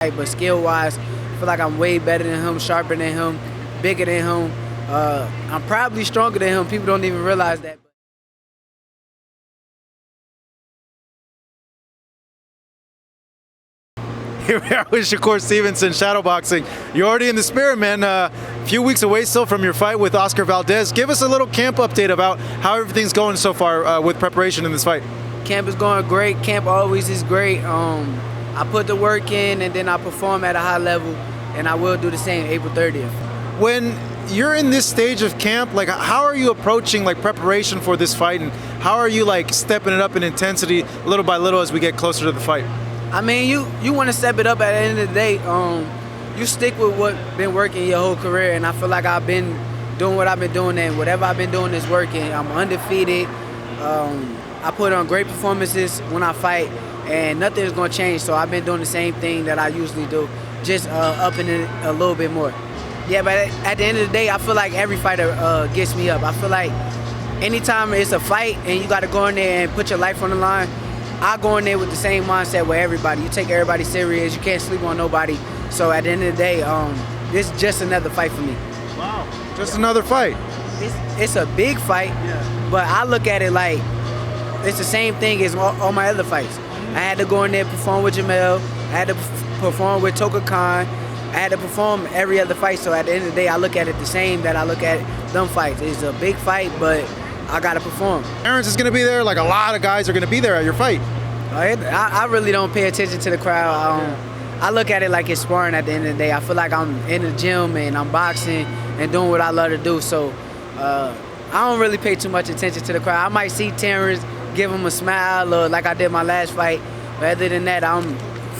But skill-wise, I feel like I'm way better than him, sharper than him, bigger than him. I'm probably stronger than him. People don't even realize that. Here we are with Shakur Stevenson, shadowboxing. You're already in the spirit, man. A few weeks away still from your fight with Oscar Valdez. Give us a little camp update about how everything's going so far with preparation in this fight. Camp is going great. Camp always is great. I put the work in, and then I perform at a high level, and I will do the same April 30th. When you're in this stage of camp, like, how are you approaching like preparation for this fight, and how are you like stepping it up in intensity little by little as we get closer to the fight? I mean, you want to step it up at the end of the day. You stick with what been working your whole career, and I feel like I've been doing what I've been doing, and whatever I've been doing is working. I'm undefeated. I put on great performances when I fight, and nothing is going to change. So I've been doing the same thing that I usually do, just upping it a little bit more. Yeah, but at the end of the day, I feel like every fighter gets me up. I feel like anytime it's a fight and you got to go in there and put your life on the line, I go in there with the same mindset with everybody. You take everybody serious. You can't sleep on nobody. So at the end of the day, this is just another fight for me. Wow, just another fight. It's a big fight, but I look at it like it's the same thing as all my other fights. I had to go in there and perform with Jamel. I had to perform with Toka Khan. I had to perform every other fight. So at the end of the day, I look at it the same that I look at them fights. It's a big fight, but I got to perform. Terrence is going to be there. Like, a lot of guys are going to be there at your fight. I really don't pay attention to the crowd. I look at it like it's sparring at the end of the day. I feel like I'm in the gym and I'm boxing and doing what I love to do. So I don't really pay too much attention to the crowd. I might see Terrence, give him a smile, or like I did my last fight. But other than that, I'm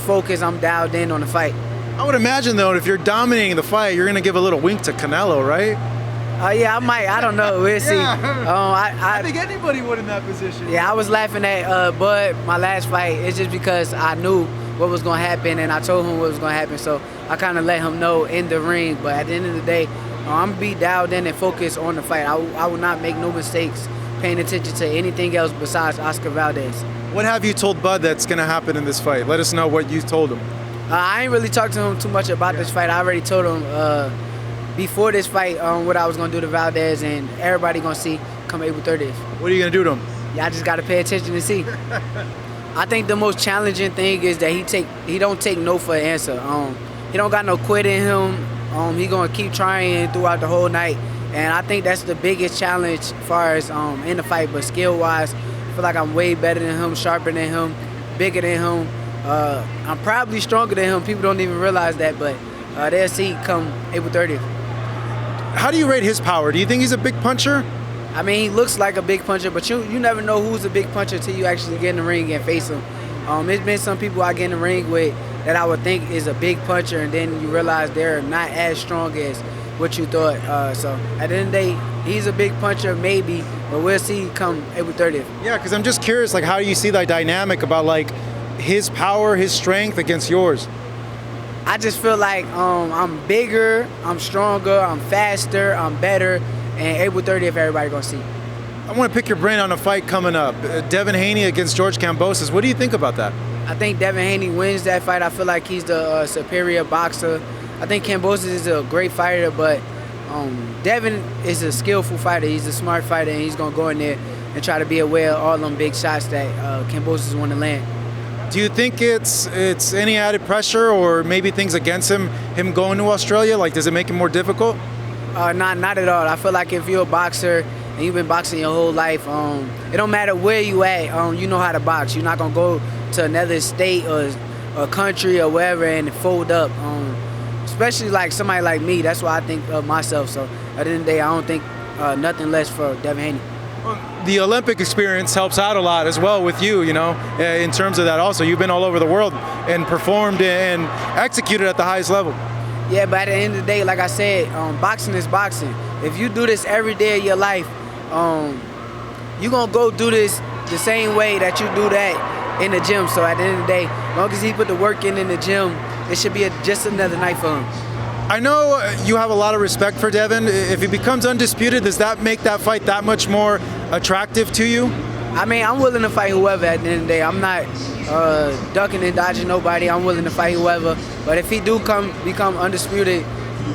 focused. I'm dialed in on the fight. I would imagine, though, if you're dominating the fight, you're going to give a little wink to Canelo, right? Yeah, I might. I don't know. We'll see. I think anybody would in that position. Yeah, I was laughing at Bud, my last fight. It's just because I knew what was going to happen, and I told him what was going to happen. So I kind of let him know in the ring. But at the end of the day, I'm going to be dialed in and focused on the fight. I will not make no mistakes paying attention to anything else besides Oscar Valdez. What have you told Bud that's going to happen in this fight? Let us know what you told him. I ain't really talked to him too much about this fight. I already told him before this fight what I was going to do to Valdez, and everybody going to see come April 30th. What are you going to do to him? Yeah, I just got to pay attention and see. I think the most challenging thing is that he don't take no for an answer. He don't got no quit in him. He going to keep trying throughout the whole night. And I think that's the biggest challenge as far as in the fight. But skill-wise, I feel like I'm way better than him, sharper than him, bigger than him. I'm probably stronger than him. People don't even realize that, but they'll see come April 30th. How do you rate his power? Do you think he's a big puncher? I mean, he looks like a big puncher, but you never know who's a big puncher until you actually get in the ring and face him. There's been some people I get in the ring with that I would think is a big puncher, and then you realize they're not as strong as what you thought. So at the end of the day, he's a big puncher, maybe, but we'll see come April 30th. Yeah, because I'm just curious, like, how do you see that dynamic about, like, his power, his strength against yours? I just feel like I'm bigger, I'm stronger, I'm faster, I'm better, and April 30th, everybody gonna see. I want to pick your brain on a fight coming up. Devin Haney against George Kambosos. What do you think about that? I think Devin Haney wins that fight. I feel like he's the superior boxer. I think Kambosos is a great fighter, but Devin is a skillful fighter. He's a smart fighter, and he's gonna go in there and try to be aware of all them big shots that Kambosos want to land. Do you think it's any added pressure, or maybe things against him going to Australia? Like, does it make it more difficult? Not at all. I feel like if you're a boxer and you've been boxing your whole life, it don't matter where you at, you know how to box. You're not gonna go to another state or a country or wherever and fold up. Especially like somebody like me. That's why I think of myself. So at the end of the day, I don't think nothing less for Devin Haney. The Olympic experience helps out a lot as well with you, you know, in terms of that also. You've been all over the world and performed and executed at the highest level. Yeah, but at the end of the day, like I said, boxing is boxing. If you do this every day of your life, you're going to go do this the same way that you do that in the gym. So at the end of the day, as long as he put the work in the gym, it should be just another night for him. I know you have a lot of respect for Devin. If he becomes undisputed, does that make that fight that much more attractive to you? I mean, I'm willing to fight whoever at the end of the day. I'm not ducking and dodging nobody. I'm willing to fight whoever. But if he do become undisputed,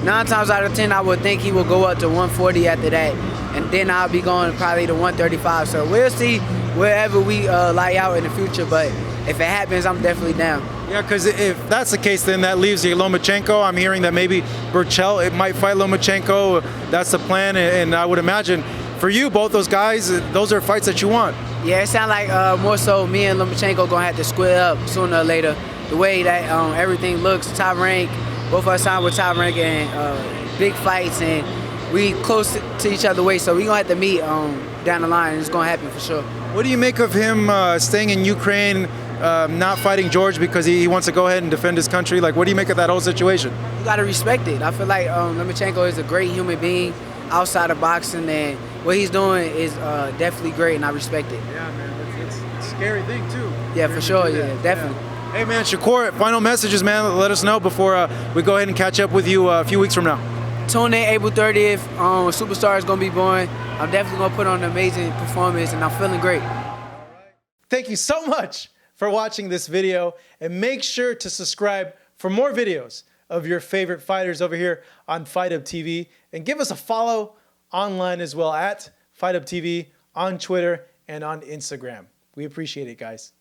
9 times out of 10, I would think he will go up to 140 after that. And then I'll be going probably to 135. So we'll see wherever we lie out in the future. But if it happens, I'm definitely down. Yeah, because if that's the case, then that leaves you Lomachenko. I'm hearing that maybe Burchell it might fight Lomachenko. That's the plan, and I would imagine for you, both those guys, those are fights that you want. Yeah, it sounds like more so me and Lomachenko gonna have to square up sooner or later. The way that everything looks, top rank, both of us signed with top rank and big fights, and we close to each other weight, so we gonna have to meet down the line. It's gonna happen for sure. What do you make of him staying in Ukraine, not fighting George because he wants to go ahead and defend his country? Like, what do you make of that whole situation? You gotta respect it. I feel like Lomachenko is a great human being outside of boxing, and what he's doing is definitely great, and I respect it. Yeah, man, it's a scary thing too. Yeah, for sure. Yeah, definitely. Yeah. Hey, man, Shakur, final messages, man. Let us know before we go ahead and catch up with you a few weeks from now. Tune in April 30th. Superstar is gonna be born. I'm definitely gonna put on an amazing performance, and I'm feeling great. Thank you so much for watching this video, and make sure to subscribe for more videos of your favorite fighters over here on Fight Up TV, and give us a follow online as well at Fight Up TV on Twitter and on Instagram. We appreciate it, guys.